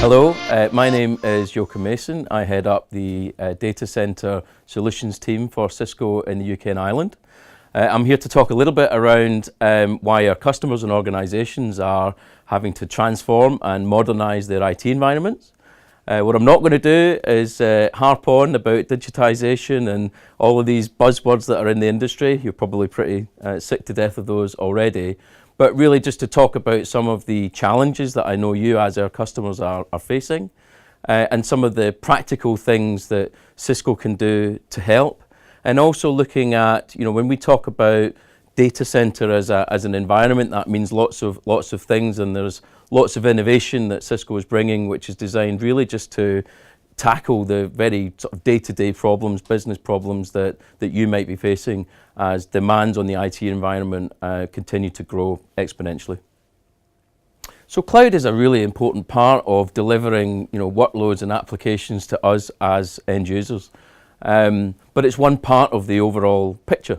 Hello, my name is Joachim. I head up the data center solutions team for Cisco in the UK and Ireland. I'm here to talk a little bit around why our customers and organizations are having to transform and modernize their IT environments. What I'm not going to do is harp on about digitization and all of these buzzwords that are in the industry. You're probably pretty sick to death of those already. But really just to talk about some of the challenges that I know you as our customers are facing and some of the practical things that Cisco can do to help. And also looking at, when we talk about data center as an environment, that means lots of things, and there's lots of innovation that Cisco is bringing, which is designed really just to tackle the very sort of day-to-day problems, business problems that you might be facing as demands on the IT environment continue to grow exponentially. So cloud is a really important part of delivering workloads and applications to us as end users. But it's one part of the overall picture.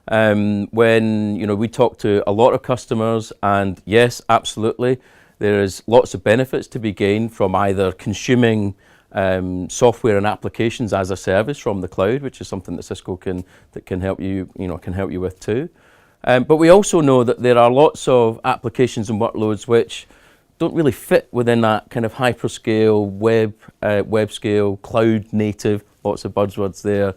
When we talk to a lot of customers, and yes, absolutely, there is lots of benefits to be gained from either consuming software and applications as a service from the cloud, which is something that Cisco can help you with too. But we also know that there are lots of applications and workloads which don't really fit within that kind of hyperscale, web scale, cloud native, lots of buzzwords there,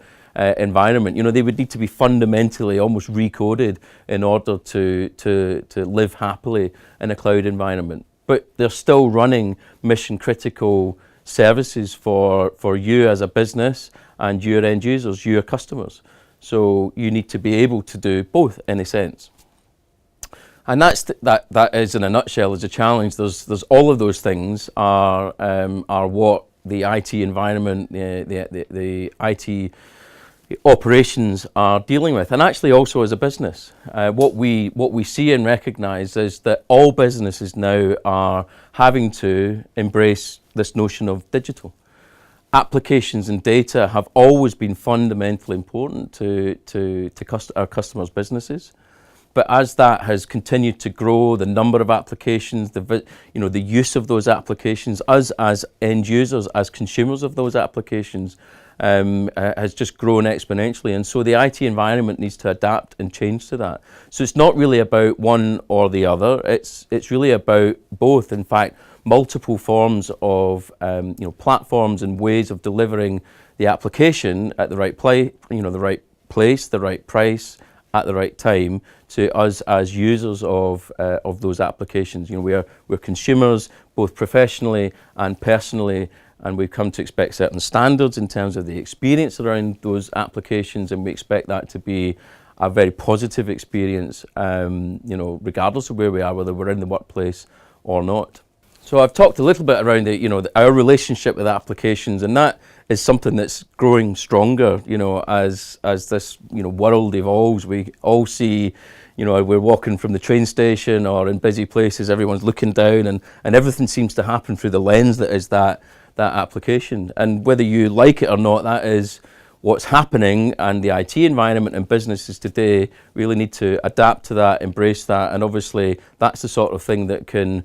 environment. They would need to be fundamentally almost recoded in order to live happily in a cloud environment. But they're still running mission critical services for you as a business and your end users, your customers. So you need to be able to do both in a sense. And that is in a nutshell is a challenge. There's all of those things are what the IT environment, the IT operations are dealing with, and actually also as a business. What we see and recognize is that all businesses now are having to embrace this notion of digital. Applications and data have always been fundamentally important to our customers' businesses. But as that has continued to grow, the number of applications, the use of those applications, us as end users, as consumers of those applications, has just grown exponentially, and so the IT environment needs to adapt and change to that. So it's not really about one or the other. It's really about both. In fact, multiple forms of platforms and ways of delivering the application at the right place, the right place, the right price, at the right time to us as users of those applications. We're consumers both professionally and personally, and we've come to expect certain standards in terms of the experience around those applications, and we expect that to be a very positive experience, regardless of where we are, whether we're in the workplace or not. So I've talked a little bit around our relationship with applications, and that is something that's growing stronger, as this world evolves. We all see, we're walking from the train station or in busy places, everyone's looking down, and everything seems to happen through the lens that is that application. And whether you like it or not, that is what's happening, and the IT environment and businesses today really need to adapt to that, embrace that, and obviously that's the sort of thing that can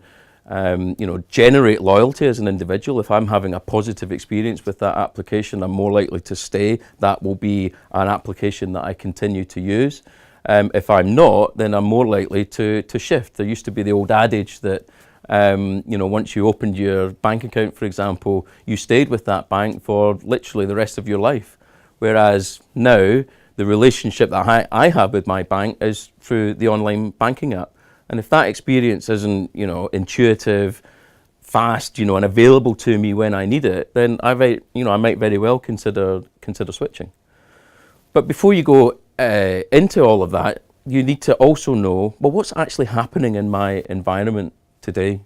generate loyalty as an individual. If I'm having a positive experience with that application, I'm more likely to stay. That will be an application that I continue to use. If I'm not, then I'm more likely to shift. There used to be the old adage that once you opened your bank account, for example, you stayed with that bank for literally the rest of your life. Whereas now, the relationship that I have with my bank is through the online banking app. And if that experience isn't, intuitive, fast, and available to me when I need it, then I might very well consider switching. But before you go into all of that, you need to also know, well, what's actually happening in my environment today?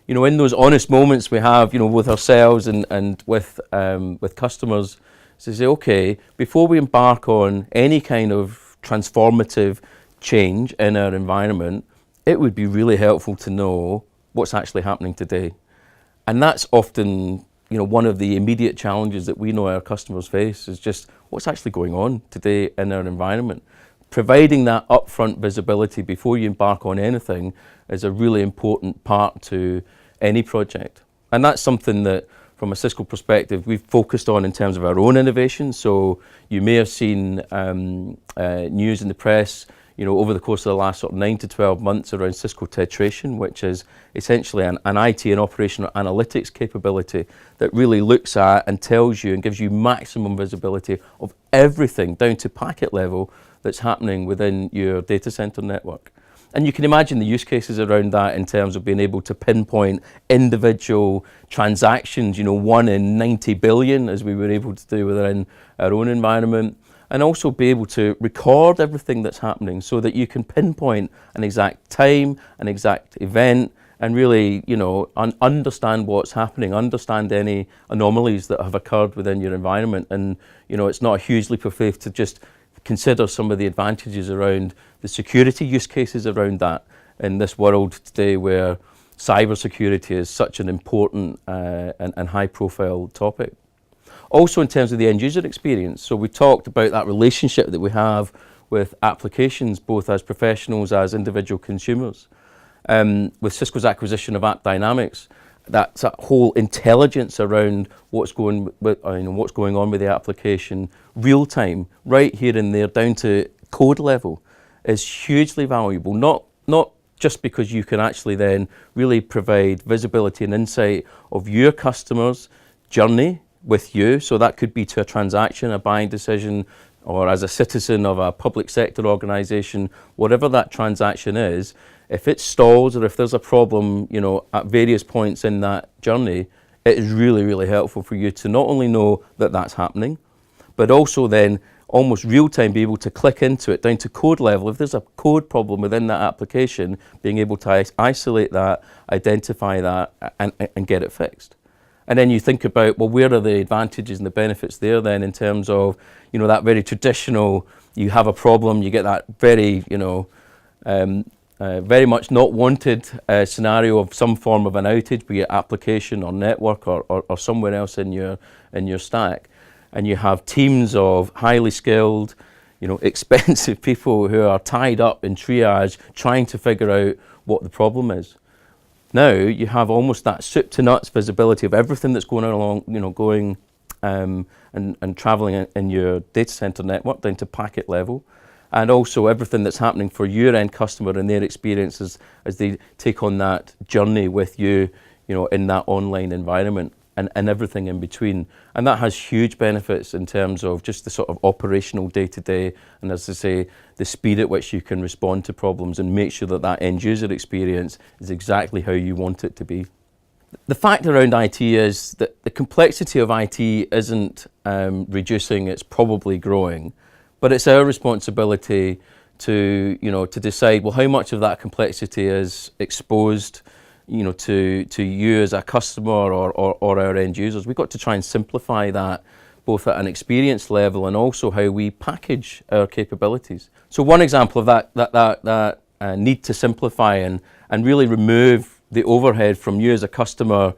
In those honest moments we have, with ourselves and with customers, to say, okay, before we embark on any kind of transformative change in our environment, it would be really helpful to know what's actually happening today. And that's often, one of the immediate challenges that we know our customers face is just what's actually going on today in our environment. Providing that upfront visibility before you embark on anything is a really important part to any project. And that's something that, from a Cisco perspective, we've focused on in terms of our own innovation. So you may have seen news in the press, over the course of the last sort of 9 to 12 months around Cisco Tetration, which is essentially an IT and operational analytics capability that really looks at and tells you and gives you maximum visibility of everything down to packet level that's happening within your data center network. And you can imagine the use cases around that in terms of being able to pinpoint individual transactions, 1 in 90 billion, as we were able to do within our own environment, and also be able to record everything that's happening so that you can pinpoint an exact time, an exact event, and really, understand what's happening, understand any anomalies that have occurred within your environment. And, it's not a huge leap of faith to just consider some of the advantages around the security use cases around that in this world today where cybersecurity is such an important and high-profile topic. Also in terms of the end user experience, so we talked about that relationship that we have with applications, both as professionals, as individual consumers. With Cisco's acquisition of AppDynamics, that's that whole intelligence around what's going on with the application, real time, right here and there, down to code level, is hugely valuable. Not just because you can actually then really provide visibility and insight of your customer's journey with you. So that could be to a transaction, a buying decision, or as a citizen of a public sector organization, whatever that transaction is. If it stalls or if there's a problem, at various points in that journey, it is really, really helpful for you to not only know that that's happening, but also then almost real time be able to click into it down to code level. If there's a code problem within that application, being able to isolate that, identify that, and get it fixed. And then you think about, well, where are the advantages and the benefits there then in terms of, that very traditional, you have a problem, you get that very, very much not wanted scenario of some form of an outage, be it application or network or somewhere else in your stack. And you have teams of highly skilled, expensive people who are tied up in triage trying to figure out what the problem is. Now you have almost that soup to nuts visibility of everything that's going along, going and traveling in your data center network down to packet level, and also everything that's happening for your end customer and their experiences as they take on that journey with you, in that online environment, and everything in between. And that has huge benefits in terms of just the sort of operational day-to-day, and as I say, the speed at which you can respond to problems and make sure that that end user experience is exactly how you want it to be. The fact around IT is that the complexity of IT isn't reducing, it's probably growing, but it's our responsibility to decide, well, how much of that complexity is exposed to you as a customer or our end users. We've got to try and simplify that both at an experience level and also how we package our capabilities. So one example of that need to simplify and really remove the overhead from you as a customer,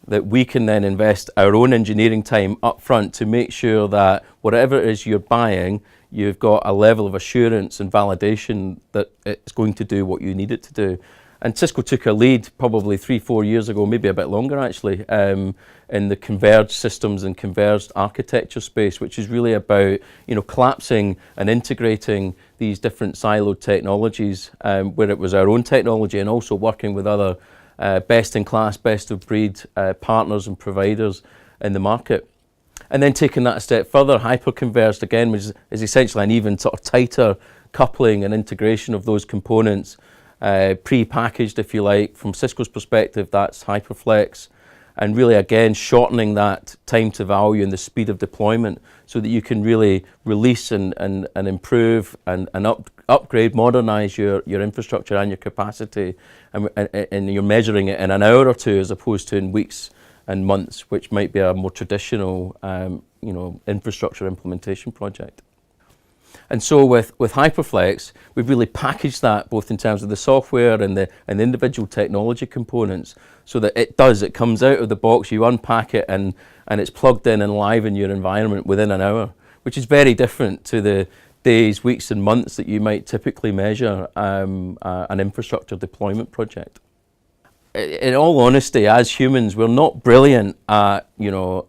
that we can then invest our own engineering time up front to make sure that whatever it is you're buying, you've got a level of assurance and validation that it's going to do what you need it to do. And Cisco took a lead probably 3-4 years ago, maybe a bit longer actually, in the converged systems and converged architecture space, which is really about collapsing and integrating these different siloed technologies, where it was our own technology and also working with other best-in-class, best-of-breed partners and providers in the market. And then taking that a step further, hyper-converged again, which is essentially an even sort of tighter coupling and integration of those components, pre-packaged, if you like. From Cisco's perspective, that's HyperFlex, and really again shortening that time to value and the speed of deployment so that you can really release and improve and upgrade, modernize your infrastructure and your capacity, and you're measuring it in an hour or two as opposed to in weeks and months, which might be a more traditional infrastructure implementation project. And so with HyperFlex, we've really packaged that both in terms of the software and the individual technology components so that it comes out of the box, you unpack it, and it's plugged in and live in your environment within an hour, which is very different to the days, weeks and months that you might typically measure an infrastructure deployment project. in all honesty, as humans, we're not brilliant at,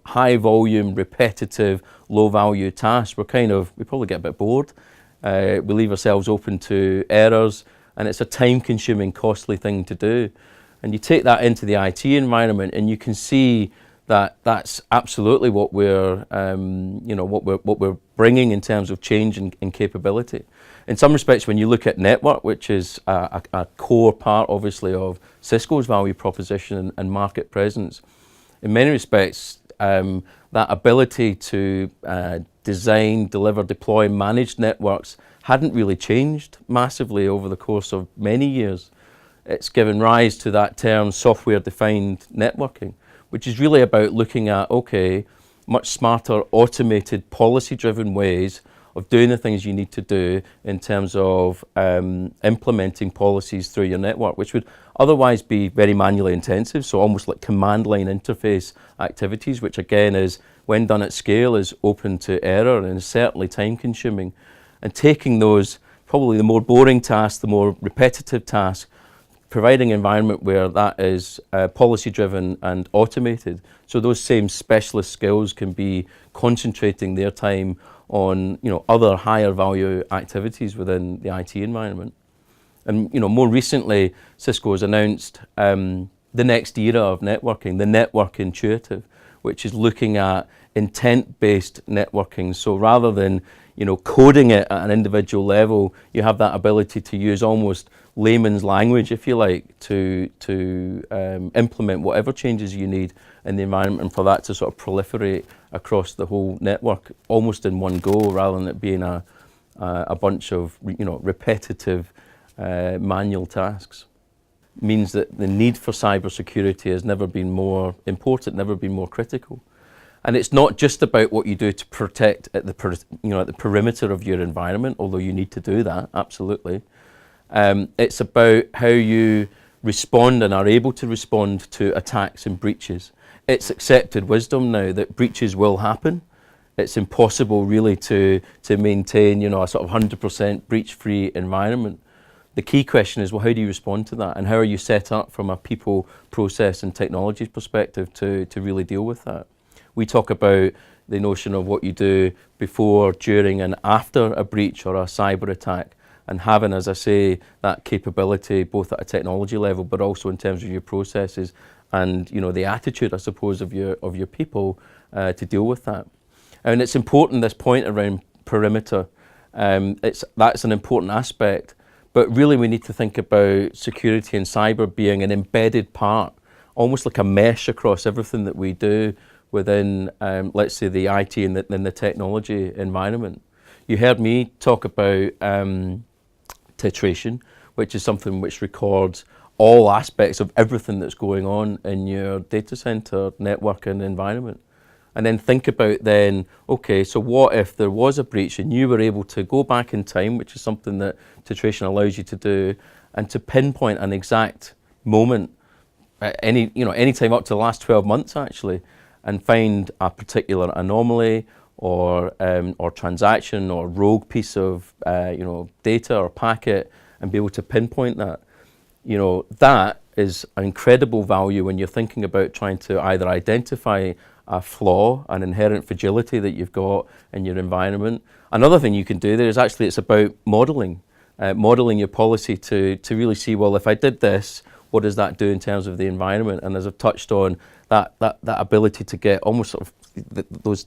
high volume, repetitive, low value tasks. We probably get a bit bored. We leave ourselves open to errors, and it's a time consuming, costly thing to do. And you take that into the IT environment and you can see that that's absolutely what we're, what we're bringing in terms of change and capability. In some respects, when you look at network, which is a core part, obviously, of Cisco's value proposition and market presence, in many respects, that ability to design, deliver, deploy, manage networks hadn't really changed massively over the course of many years. It's given rise to that term software-defined networking, which is really about looking at, much smarter, automated, policy-driven ways of doing the things you need to do in terms of implementing policies through your network, which would otherwise be very manually intensive, so almost like command line interface activities, which again is, when done at scale, is open to error and is certainly time consuming. And taking those, probably the more boring tasks, the more repetitive tasks, providing an environment where that is policy driven and automated, so those same specialist skills can be concentrating their time on other higher value activities within the IT environment. And more recently, Cisco has announced the next era of networking, the network intuitive, which is looking at intent-based networking. So rather than coding it at an individual level, you have that ability to use almost layman's language, if you like, to implement whatever changes you need in the environment, and for that to sort of proliferate across the whole network almost in one go, rather than it being a bunch of repetitive manual tasks. Means that the need for cybersecurity has never been more important, never been more critical. And it's not just about what you do to protect at the perimeter of your environment, although you need to do that, absolutely. It's about how you respond and are able to respond to attacks and breaches. It's accepted wisdom now that breaches will happen. It's impossible really to maintain a sort of 100% breach-free environment. The key question is, well, how do you respond to that? And how are you set up from a people, process and technology perspective to really deal with that? We talk about the notion of what you do before, during and after a breach or a cyber attack, and having, as I say, that capability both at a technology level but also in terms of your processes and the attitude, I suppose, of your people to deal with that. And it's important, this point around perimeter. That's an important aspect, but really we need to think about security and cyber being an embedded part, almost like a mesh across everything that we do within, let's say, the IT and the technology environment. You heard me talk about titration, which is something which records all aspects of everything that's going on in your data center, network and environment. And then think about then, so what if there was a breach and you were able to go back in time, which is something that titration allows you to do, and to pinpoint an exact moment, any time up to the last 12 months actually, and find a particular anomaly or transaction or rogue piece of data or packet, and be able to pinpoint that. That is an incredible value when you're thinking about trying to either identify a flaw, an inherent fragility that you've got in your environment. Another thing you can do there is actually it's about modeling your policy to really see, well, if I did this, what does that do in terms of the environment? And as I've touched on, that ability to get almost sort of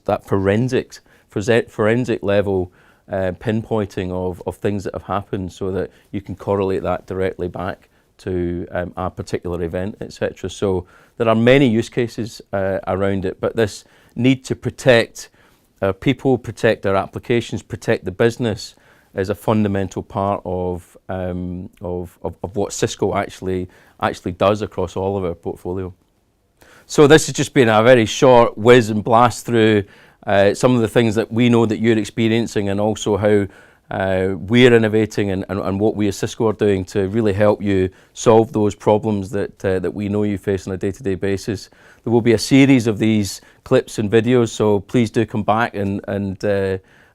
that forensic level pinpointing of things that have happened, so that you can correlate that directly back to a particular event, etc. So there are many use cases around it, but this need to protect our people, protect our applications, protect the business is a fundamental part of what Cisco actually does across all of our portfolio. So this has just been a very short whiz and blast through some of the things that we know that you're experiencing, and also how we're innovating and what we as Cisco are doing to really help you solve those problems that we know you face on a day-to-day basis. There will be a series of these clips and videos, so please do come back and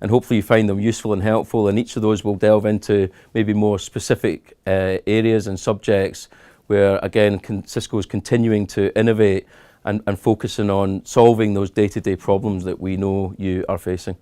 hopefully you find them useful and helpful, and each of those will delve into maybe more specific areas and subjects where again Cisco is continuing to innovate and focusing on solving those day-to-day problems that we know you are facing.